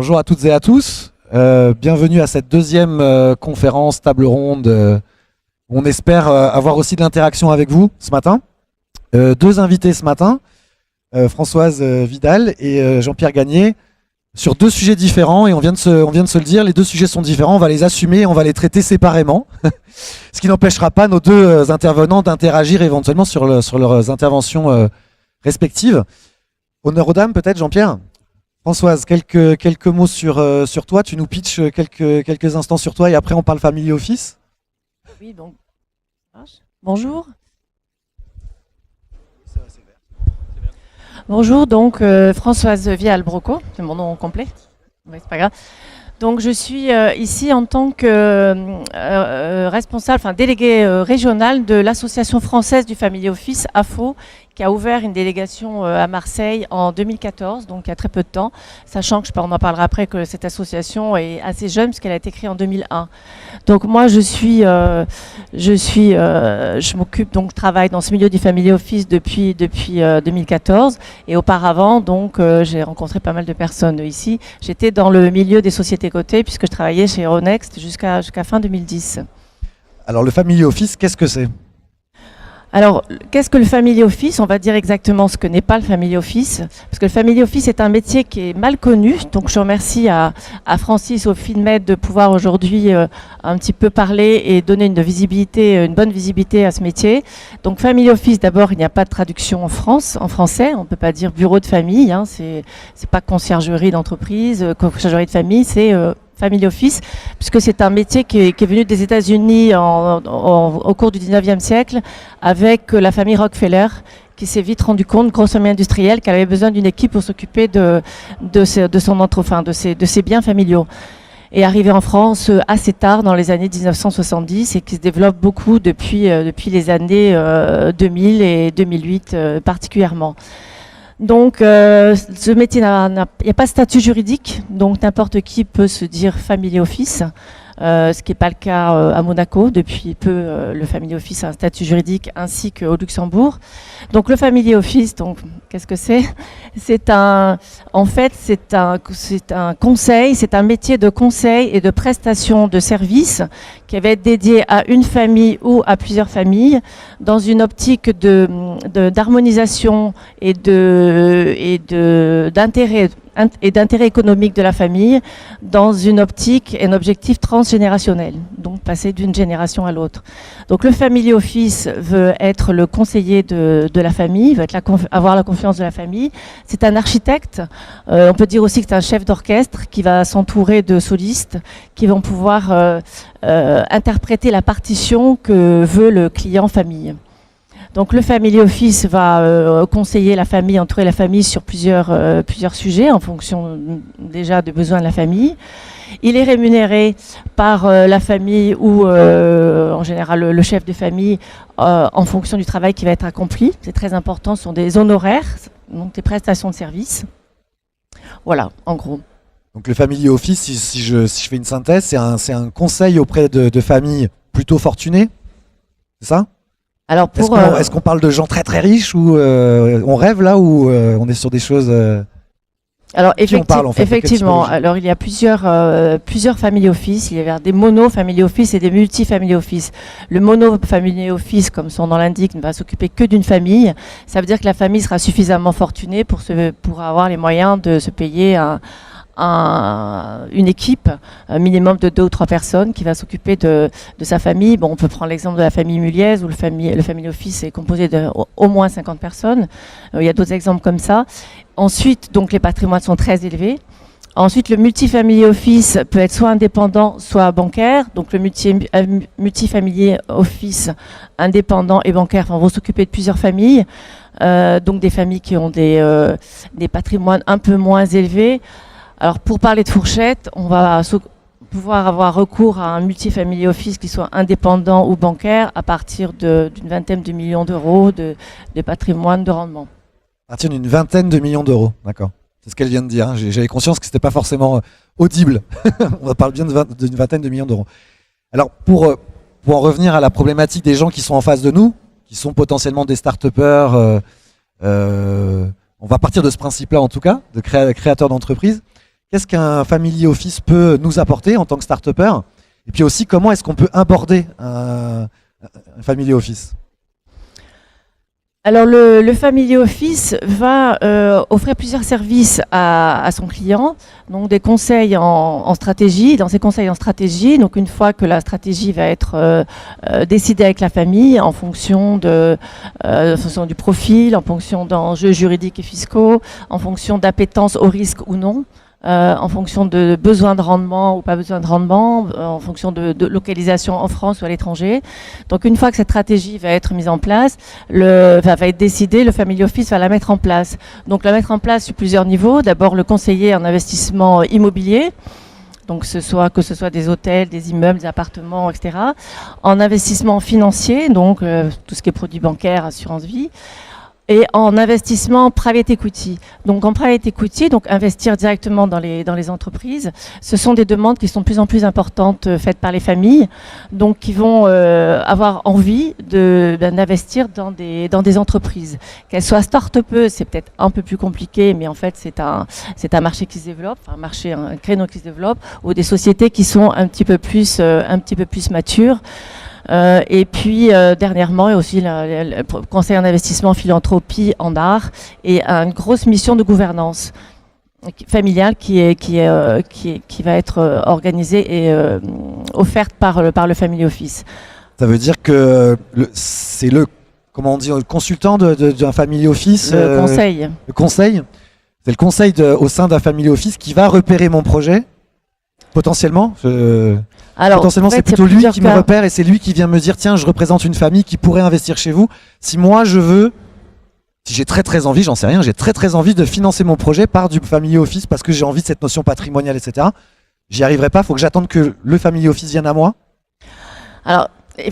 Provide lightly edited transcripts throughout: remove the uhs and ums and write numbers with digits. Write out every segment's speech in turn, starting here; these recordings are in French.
Bonjour à toutes et à tous. Bienvenue à cette deuxième conférence table ronde. On espère avoir aussi de l'interaction avec vous ce matin. Deux invités ce matin, Françoise Vidal et Jean-Pierre Gagné, sur deux sujets différents. Et on vient de se le dire, les deux sujets sont différents. On va les assumer, on va les traiter séparément. Ce qui n'empêchera pas nos deux intervenants d'interagir éventuellement sur leurs interventions respectives. Honneur aux dames peut-être, Jean-Pierre. Françoise, quelques mots sur toi. Tu nous pitches quelques instants sur toi et après on parle family office. Oui, donc, bonjour. Bonjour, donc Françoise Vial-Broco, c'est mon nom complet. Oui, c'est pas grave. Donc je suis ici en tant que responsable, déléguée régionale de l'Association française du Family Office, AFO, qui a ouvert une délégation à Marseille en 2014, donc il y a très peu de temps, sachant que, on en parlera après, que cette association est assez jeune puisqu'elle a été créée en 2001. Donc moi je m'occupe, donc travaille dans ce milieu du Family Office depuis 2014 et auparavant donc j'ai rencontré pas mal de personnes ici. J'étais dans le milieu des sociétés cotées puisque je travaillais chez Euronext jusqu'à fin 2010. Alors le Family Office, qu'est-ce que c'est ? Alors, qu'est-ce que le Family Office ? On va dire exactement ce que n'est pas le Family Office, parce que le Family Office est un métier qui est mal connu. Donc, je remercie à Francis, au FinMed, de pouvoir aujourd'hui un petit peu parler et donner une bonne visibilité à ce métier. Donc, Family Office, d'abord, il n'y a pas de traduction en français. On ne peut pas dire bureau de famille. C'est pas conciergerie d'entreprise, conciergerie de famille. C'est Family Office, puisque c'est un métier qui est venu des États-Unis au cours du 19e siècle avec la famille Rockefeller, qui s'est vite rendu compte, grosse famille industrielle, qu'elle avait besoin d'une équipe pour s'occuper de ses biens familiaux. Et arrivé en France assez tard, dans les années 1970, et qui se développe beaucoup depuis les années 2000 et 2008 particulièrement. Donc, ce métier il n'y a pas de statut juridique, donc n'importe qui peut se dire Family Office, ce qui n'est pas le cas à Monaco. Depuis peu, le Family Office a un statut juridique ainsi qu'au Luxembourg. Donc, le Family Office, donc, qu'est-ce que c'est ? C'est un conseil, c'est un métier de conseil et de prestation de services qui va être dédié à une famille ou à plusieurs familles dans une optique d'harmonisation et d'intérêt économique de la famille, dans une optique et un objectif transgénérationnel, donc passer d'une génération à l'autre. Donc le Family Office veut être le conseiller de la famille, veut avoir la confiance de la famille. C'est un architecte, on peut dire aussi que c'est un chef d'orchestre qui va s'entourer de solistes qui vont pouvoir interpréter la partition que veut le client famille. Donc le Family Office va conseiller la famille, entourer la famille sur plusieurs sujets en fonction déjà des besoins de la famille. Il est rémunéré par la famille ou en général le chef de famille en fonction du travail qui va être accompli. C'est très important, ce sont des honoraires, donc des prestations de service. Voilà, en gros. Donc le Family Office, si je fais une synthèse, c'est un conseil auprès de familles plutôt fortunées, c'est ça ? Alors est-ce qu'on parle de gens très très riches ou on rêve là ou on est sur des choses Alors en fait, effectivement, alors il y a plusieurs family office, il y a des mono family office et des multi family office. Le mono family office, comme son nom l'indique, ne va s'occuper que d'une famille. Ça veut dire que la famille sera suffisamment fortunée pour avoir les moyens de se payer une équipe, un minimum de 2 ou 3 personnes qui va s'occuper de sa famille. Bon, on peut prendre l'exemple de la famille Muliez où le family office est composé de au moins 50 personnes. Il y a d'autres exemples comme ça. Ensuite, donc les patrimoines sont très élevés. Ensuite, le multifamily office peut être soit indépendant, soit bancaire. Donc le multifamily office indépendant et bancaire vont s'occuper de plusieurs familles. Donc des familles qui ont des patrimoines un peu moins élevés. Alors pour parler de fourchette, on va pouvoir avoir recours à un multifamily office qui soit indépendant ou bancaire à partir d'une vingtaine de millions d'euros de patrimoine de rendement. À partir d'une vingtaine de millions d'euros, d'accord. C'est ce qu'elle vient de dire, hein. J'avais conscience que ce n'était pas forcément audible. On parle bien d'une vingtaine de millions d'euros. Alors pour en revenir à la problématique des gens qui sont en face de nous, qui sont potentiellement des start-upers, on va partir de ce principe-là en tout cas, de créateurs d'entreprises. qu'est-ce qu'un family office peut nous apporter en tant que start-upper, et puis aussi comment est-ce qu'on peut aborder un family office. Alors le family office va offrir plusieurs services à son client, donc des conseils en stratégie. Dans ces conseils en stratégie, donc une fois que la stratégie va être décidée avec la famille en fonction du profil, en fonction d'enjeux juridiques et fiscaux, en fonction d'appétence au risque ou non, en fonction de besoin de rendement ou pas besoin de rendement, en fonction de localisation en France ou à l'étranger. Donc une fois que cette stratégie va être mise en place, va être décidée, le family office va la mettre en place. Donc la mettre en place sur plusieurs niveaux. D'abord le conseiller en investissement immobilier. Donc que ce soit des hôtels, des immeubles, des appartements, etc. En investissement financier, donc tout ce qui est produits bancaires, assurance vie. Et en investissement private equity. Donc en private equity, donc investir directement dans les entreprises, ce sont des demandes qui sont de plus en plus importantes faites par les familles, donc qui vont avoir envie d'investir dans des entreprises. Qu'elles soient start-upeuses, c'est peut-être un peu plus compliqué, mais en fait c'est un marché qui se développe, un créneau qui se développe, ou des sociétés qui sont un petit peu plus matures. Et puis dernièrement, il y a aussi le conseil en investissement philanthropie en art et une grosse mission de gouvernance familiale qui va être organisée et offerte par le family office. Ça veut dire que c'est le consultant d'un family office. Le conseil. Le conseil. C'est le conseil au sein d'un family office qui va repérer mon projet potentiellement. Alors, potentiellement, c'est plutôt lui qui me repère et c'est lui qui vient me dire tiens, je représente une famille qui pourrait investir chez vous. Si moi si j'ai très envie, j'en sais rien, j'ai très envie de financer mon projet par du family office parce que j'ai envie de cette notion patrimoniale, etc. J'y arriverai pas, il faut que j'attende que le family office vienne à moi. Alors,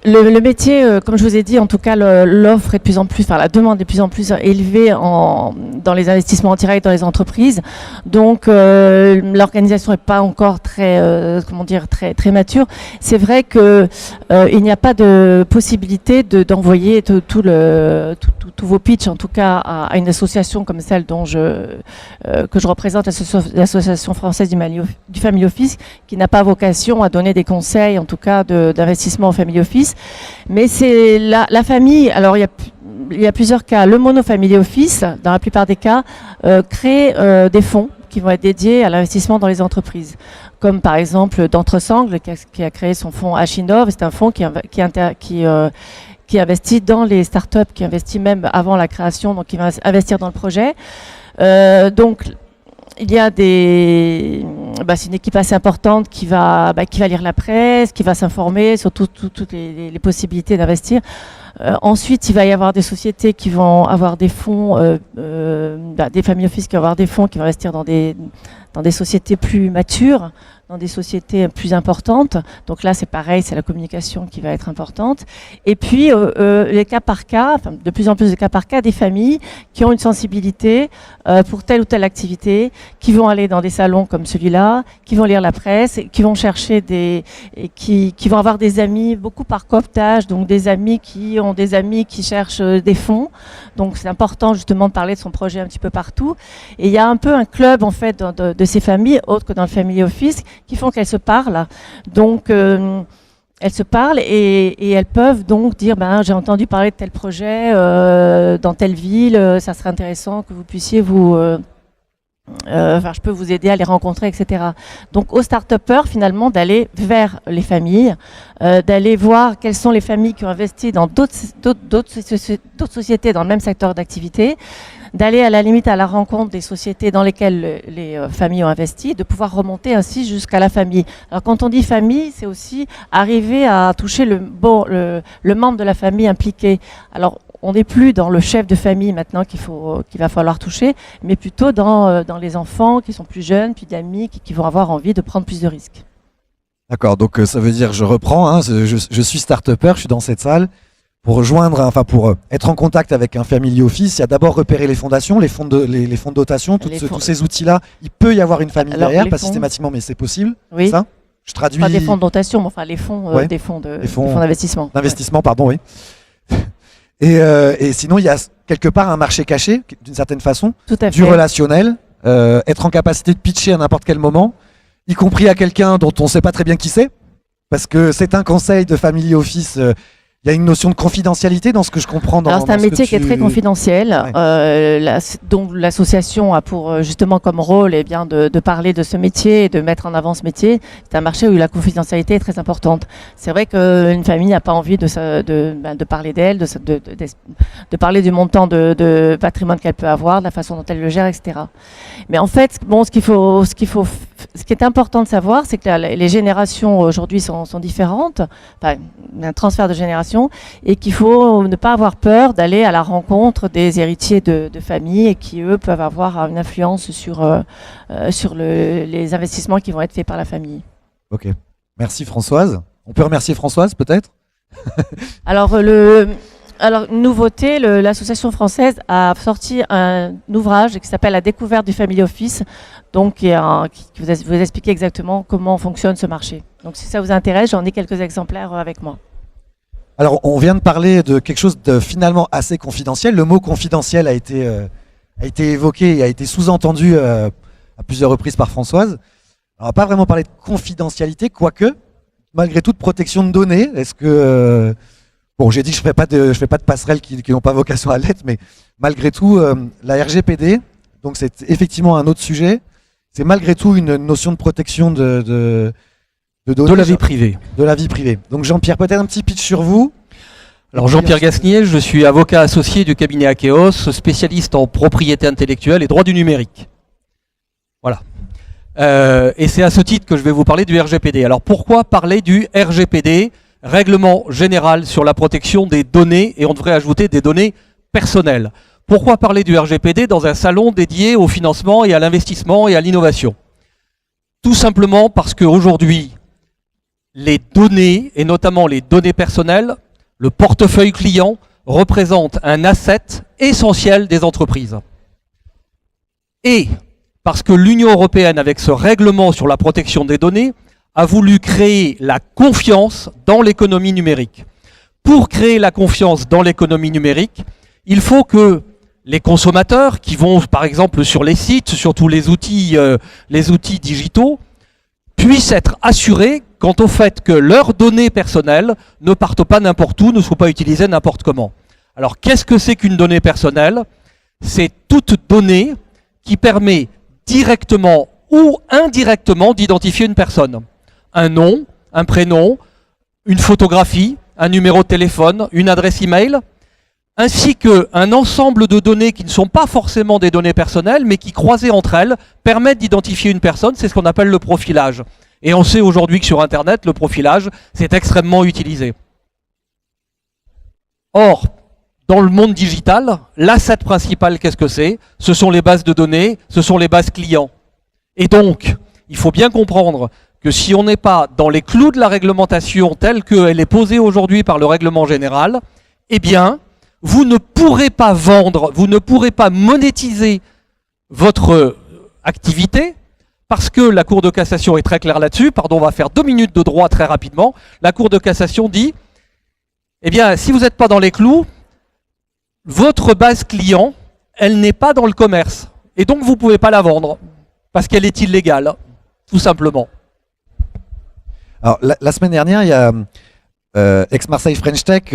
le métier, comme je vous ai dit, en tout cas, l'offre est de plus en plus, la demande est de plus en plus élevée dans les investissements en direct dans les entreprises. Donc, l'organisation n'est pas encore très mature. C'est vrai que il n'y a pas de possibilité d'envoyer tous vos pitchs, en tout cas, à une association comme celle que je représente, l'association française du Family Office, qui n'a pas vocation à donner des conseils, en tout cas, d'investissement au Family Office. Mais c'est la famille, alors il y a plusieurs cas. Le monofamily office, dans la plupart des cas, crée des fonds qui vont être dédiés à l'investissement dans les entreprises. Comme par exemple d'Entresangle, qui a créé son fonds H-Innov. C'est un fonds qui investit dans les startups, qui investit même avant la création, donc qui va investir dans le projet. Donc il y a c'est une équipe assez importante qui va lire la presse, qui va s'informer sur toutes les possibilités d'investir. Ensuite, il va y avoir des sociétés qui vont avoir des fonds, des family office qui vont avoir des fonds qui vont investir dans des sociétés plus matures, dans des sociétés plus importantes. Donc là, c'est pareil, c'est la communication qui va être importante. Et puis, les cas par cas, de plus en plus de cas par cas, des familles qui ont une sensibilité pour telle ou telle activité, qui vont aller dans des salons comme celui-là, qui vont lire la presse, qui vont chercher qui vont avoir des amis, beaucoup par cooptage, donc des amis qui ont des amis qui cherchent des fonds. Donc c'est important justement de parler de son projet un petit peu partout. Et il y a un peu un club en fait de ces familles, autres que dans le family office, qui font qu'elles se parlent. Donc elles se parlent et elles peuvent donc dire j'ai entendu parler de tel projet dans telle ville, ça serait intéressant que vous puissiez je peux vous aider à les rencontrer, etc. Donc aux start-upers finalement d'aller vers les familles, d'aller voir quelles sont les familles qui ont investi dans d'autres sociétés dans le même secteur d'activité, d'aller à la limite à la rencontre des sociétés dans lesquelles les familles ont investi, de pouvoir remonter ainsi jusqu'à la famille. Alors quand on dit famille, c'est aussi arriver à toucher le membre de la famille impliqué. Alors on n'est plus dans le chef de famille maintenant qu'il va falloir toucher, mais plutôt dans les enfants qui sont plus jeunes, puis d'amis qui vont avoir envie de prendre plus de risques. D'accord, donc ça veut dire, je reprends, je suis start-upper, je suis dans cette salle. Pour pour être en contact avec un family office, il y a d'abord repérer les fondations, les fonds de dotation, tous ces outils-là. Il peut y avoir une famille derrière, pas systématiquement, mais c'est possible. Oui. Ça, je traduis. Pas des fonds de dotation, mais enfin les fonds, des fonds d'investissement. D'investissement, pardon, oui. Et sinon, il y a quelque part un marché caché, d'une certaine façon, du relationnel, être en capacité de pitcher à n'importe quel moment, y compris à quelqu'un dont on ne sait pas très bien qui c'est, parce que c'est un conseil de family office. Il y a une notion de confidentialité dans ce que je comprends. Alors c'est un métier qui est très confidentiel. Ouais. Donc l'association a pour justement comme rôle de parler de ce métier et de mettre en avant ce métier. C'est un marché où la confidentialité est très importante. C'est vrai qu'une famille n'a pas envie de parler d'elle, de parler du montant de patrimoine qu'elle peut avoir, de la façon dont elle le gère, etc. Mais en fait, bon, ce qui est important de savoir, c'est que les générations aujourd'hui sont différentes. Enfin, un transfert de génération. Et qu'il faut ne pas avoir peur d'aller à la rencontre des héritiers de famille et qui, eux, peuvent avoir une influence sur les investissements qui vont être faits par la famille. Ok. Merci Françoise. On peut remercier Françoise peut-être? Alors, une nouveauté, l'association française a sorti un ouvrage qui s'appelle La découverte du Family Office, donc qui vous explique exactement comment fonctionne ce marché. Donc si ça vous intéresse, j'en ai quelques exemplaires avec moi. Alors, on vient de parler de quelque chose de finalement assez confidentiel. Le mot confidentiel a été évoqué et a été sous-entendu à plusieurs reprises par Françoise. On va pas vraiment parler de confidentialité, quoique, malgré toute protection de données. Est-ce que bon, j'ai dit que je fais pas de passerelles qui n'ont pas vocation à l'être, mais malgré tout, la RGPD, donc c'est effectivement un autre sujet. C'est malgré tout une notion de protection de données, de la vie privée. De la vie privée. Donc Jean-Pierre, peut-être un petit pitch sur vous. Alors Jean-Pierre Gasnier, je suis avocat associé du cabinet Akeos, spécialiste en propriété intellectuelle et droit du numérique. Voilà. Et c'est à ce titre que je vais vous parler du RGPD. Alors pourquoi parler du RGPD, Règlement général sur la protection des données, et on devrait ajouter des données personnelles. Pourquoi parler du RGPD dans un salon dédié au financement et à l'investissement et à l'innovation? Tout simplement parce qu'aujourd'hui, les données, et notamment les données personnelles, le portefeuille client, représentent un asset essentiel des entreprises. Et parce que l'Union européenne, avec ce règlement sur la protection des données, a voulu créer la confiance dans l'économie numérique. Pour créer la confiance dans l'économie numérique, il faut que les consommateurs qui vont, par exemple, sur les sites, sur tous les outils digitaux, puissent être assurés quant au fait que leurs données personnelles ne partent pas n'importe où, ne soient pas utilisées n'importe comment. Alors, qu'est-ce que c'est qu'une donnée personnelle? C'est toute donnée qui permet directement ou indirectement d'identifier une personne. Un nom, un prénom, une photographie, un numéro de téléphone, une adresse email, ainsi qu'un ensemble de données qui ne sont pas forcément des données personnelles, mais qui, croisées entre elles, permettent d'identifier une personne. C'est ce qu'on appelle le profilage. Et on sait aujourd'hui que sur Internet, le profilage, c'est extrêmement utilisé. Or, dans le monde digital, l'asset principal, qu'est-ce que c'est? Ce sont les bases de données, ce sont les bases clients. Et donc, il faut bien comprendre que si on n'est pas dans les clous de la réglementation telle qu'elle est posée aujourd'hui par le règlement général, eh bien, vous ne pourrez pas vendre, vous ne pourrez pas monétiser votre activité, parce que la Cour de cassation est très claire là-dessus. Pardon, on va faire 2 minutes de droit très rapidement. La Cour de cassation dit, eh bien, si vous n'êtes pas dans les clous, votre base client, elle n'est pas dans le commerce. Et donc, vous ne pouvez pas la vendre, parce qu'elle est illégale, tout simplement. Alors, la semaine dernière, il y a Aix-Marseille French Tech,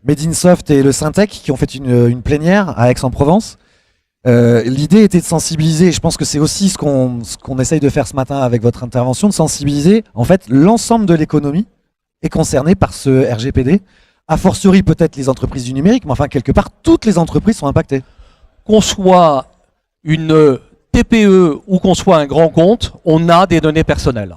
Medinsoft et le Syntec qui ont fait une plénière à Aix-en-Provence. L'idée était de sensibiliser, et je pense que c'est aussi ce qu'on essaye de faire ce matin avec votre intervention, de sensibiliser en fait l'ensemble de l'économie est concernée par ce RGPD, a fortiori peut-être les entreprises du numérique, mais enfin quelque part toutes les entreprises sont impactées. Qu'on soit une TPE ou qu'on soit un grand compte, on a des données personnelles.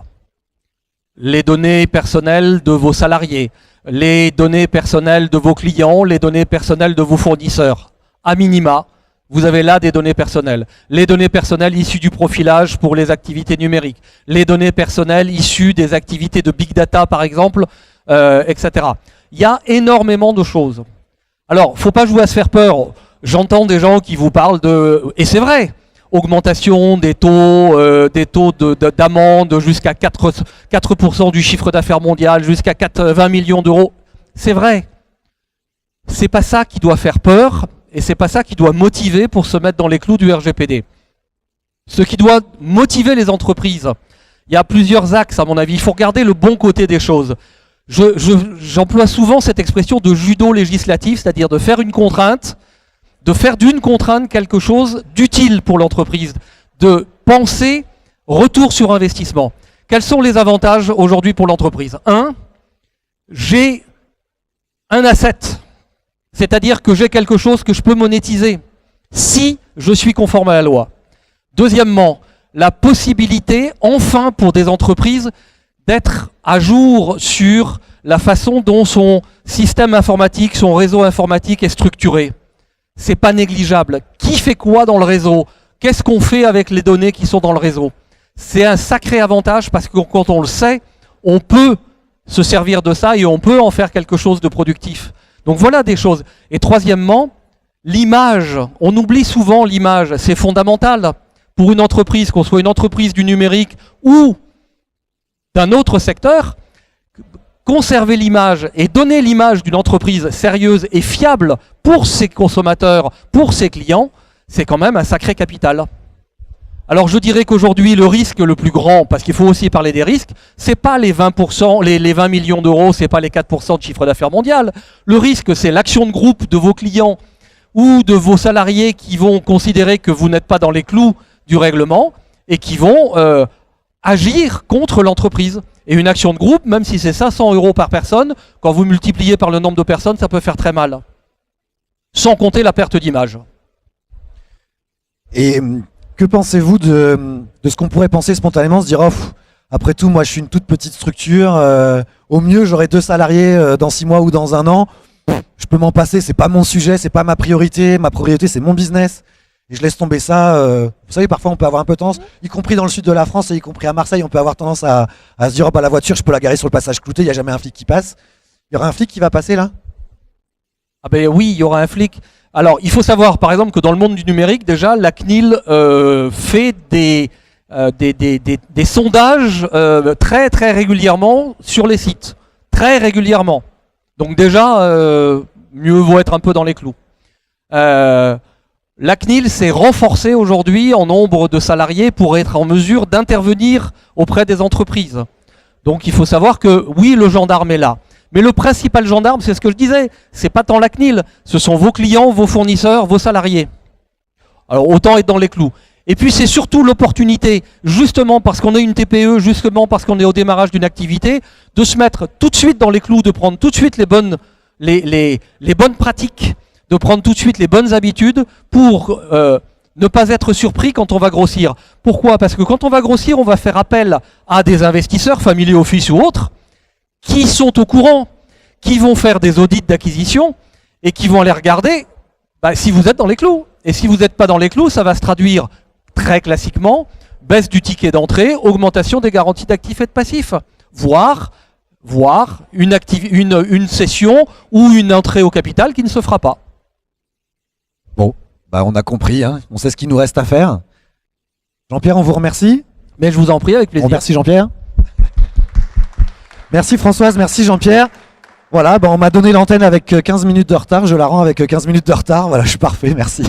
Les données personnelles de vos salariés, les données personnelles de vos clients, les données personnelles de vos fournisseurs. À minima, vous avez là des données personnelles. Les données personnelles issues du profilage pour les activités numériques. Les données personnelles issues des activités de big data, par exemple, etc. Il y a énormément de choses. Alors, il ne faut pas jouer à se faire peur. J'entends des gens qui vous parlent de... Et c'est vrai, augmentation des taux d'amende jusqu'à 4% du chiffre d'affaires mondial, jusqu'à 20 millions d'euros. C'est vrai. C'est pas ça qui doit faire peur et c'est pas ça qui doit motiver pour se mettre dans les clous du RGPD. ce qui doit motiver les entreprises. Il y a plusieurs axes à mon avis. Il faut regarder le bon côté des choses. J'emploie souvent cette expression de judo législatif, c'est-à-dire de faire une contrainte, de faire d'une contrainte quelque chose d'utile pour l'entreprise, de penser retour sur investissement. Quels sont les avantages aujourd'hui pour l'entreprise? 1, j'ai un asset, c'est-à-dire que j'ai quelque chose que je peux monétiser si je suis conforme à la loi. Deuxièmement, la possibilité, enfin pour des entreprises, d'être à jour sur la façon dont son système informatique, son réseau informatique est structuré. C'est pas négligeable. Qui fait quoi dans le réseau? Qu'est-ce qu'on fait avec les données qui sont dans le réseau? C'est un sacré avantage parce que quand on le sait, on peut se servir de ça et on peut en faire quelque chose de productif. Donc voilà des choses. Et troisièmement, l'image. On oublie souvent l'image. C'est fondamental pour une entreprise, qu'on soit une entreprise du numérique ou d'un autre secteur. Conserver l'image et donner l'image d'une entreprise sérieuse et fiable pour ses consommateurs, pour ses clients, c'est quand même un sacré capital. Alors je dirais qu'aujourd'hui le risque le plus grand, parce qu'il faut aussi parler des risques, c'est pas les 20%, les 20 millions d'euros, c'est pas les 4% de chiffre d'affaires mondial. Le risque, c'est l'action de groupe de vos clients ou de vos salariés qui vont considérer que vous n'êtes pas dans les clous du règlement et qui vont agir contre l'entreprise. Et une action de groupe, même si c'est 500 € par personne, quand vous multipliez par le nombre de personnes, ça peut faire très mal. Sans compter la perte d'image. Et que pensez-vous de ce qu'on pourrait penser spontanément, se dire oh, après tout, moi je suis une toute petite structure, au mieux j'aurai 2 salariés dans 6 mois ou dans 1 an, je peux m'en passer, c'est pas mon sujet, c'est pas ma priorité c'est mon business. Et je laisse tomber ça. Vous savez, parfois on peut avoir un peu tendance, y compris dans le sud de la France et y compris à Marseille, on peut avoir tendance à se dire oh, bah, la voiture, je peux la garer sur le passage clouté, il n'y a jamais un flic qui passe. Il y aura un flic qui va passer là? Ah ben oui, il y aura un flic. Alors, il faut savoir, par exemple, que dans le monde du numérique, déjà, la CNIL fait des sondages très très régulièrement sur les sites. Très régulièrement. Donc déjà, mieux vaut être un peu dans les clous. La CNIL s'est renforcée aujourd'hui en nombre de salariés pour être en mesure d'intervenir auprès des entreprises. Donc il faut savoir que oui, le gendarme est là. Mais le principal gendarme, c'est ce que je disais, c'est pas tant la CNIL, ce sont vos clients, vos fournisseurs, vos salariés. Alors autant être dans les clous. Et puis c'est surtout l'opportunité, justement parce qu'on est une TPE, justement parce qu'on est au démarrage d'une activité, de se mettre tout de suite dans les clous, de prendre tout de suite les bonnes pratiques, de prendre tout de suite les bonnes habitudes pour ne pas être surpris quand on va grossir. Pourquoi? Parce que quand on va grossir, on va faire appel à des investisseurs, family office ou autres, qui sont au courant, qui vont faire des audits d'acquisition et qui vont aller regarder si vous êtes dans les clous. Et si vous n'êtes pas dans les clous, ça va se traduire très classiquement, baisse du ticket d'entrée, augmentation des garanties d'actifs et de passifs, voire une cession ou une entrée au capital qui ne se fera pas. Bon, bah on a compris, hein. On sait ce qu'il nous reste à faire. Jean-Pierre, on vous remercie. Mais je vous en prie, avec plaisir. Merci Jean-Pierre. Merci Françoise, merci Jean-Pierre. Voilà, bah on m'a donné l'antenne avec 15 minutes de retard, je la rends avec 15 minutes de retard. Voilà, je suis parfait, merci.